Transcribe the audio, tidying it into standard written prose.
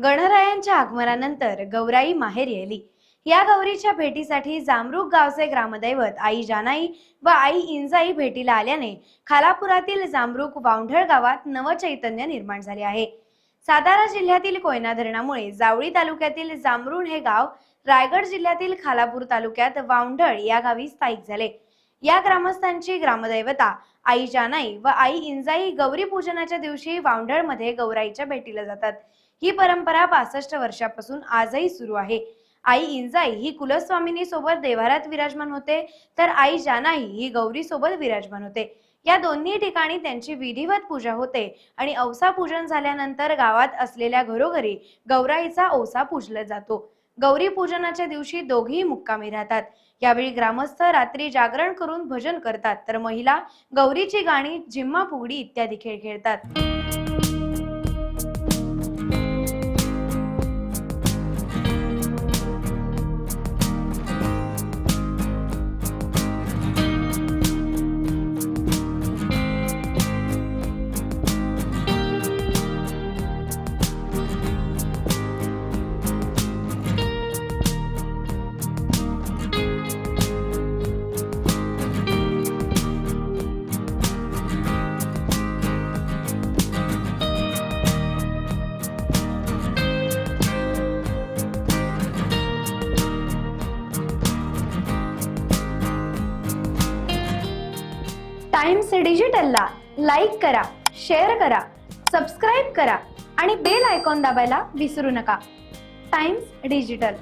गणरायांच्या आगमनानंतर गौराई माहेरी आली। या गौरीच्या भेटीसाठी जामरूक गावचे ग्रामदैवत आई जानाई व आई इंजाई भेटीला आल्याने खालापुरातील जामरूक वावंढळ गावात नवचैतन्य निर्माण झाले आहे। सातारा जिल्ह्यातील कोयना धरणामुळे जावळी तालुक्यातील जामरुण हे गाव रायगड जिल्ह्यातील खालापूर तालुक्यात वावंढळ या गावी स्थायिक झाले। या ग्रामस्थांची ग्रामदैवता आई जानाई व आई इंजाई गौरी पूजनाच्या दिवशी वावंढळ मध्ये गौराईच्या भेटीला जातात। ही परंपरा 65 वर्षापासून आजही सुरू आहे। आई इंजाई ही कुलस्वामिनी सोबत देवारात विराजमान होते, तर आई जानाई ही गौरी सोबत विराजमान होते। या दोन्ही ठिकाणी त्यांची विधिवत पूजा होते आणि औसा पूजन झाल्यानंतर गावात असलेल्या घरोघरी गौराईचा औसा पूजला जातो। गौरी पूजनाच्या दिवशी दोघेही मुक्कामी राहतात। यावेळी ग्रामस्थ रात्री जागरण करून भजन करतात, तर महिला गौरीची गाणी, झिम्मा फुगडी इत्यादी खेळ खेळतात। टाइम्स डिजिटलला लाईक करा, शेअर करा, सबस्क्राइब करा आणि बेल आयकॉन दाबायला विसरू नका। Times digital.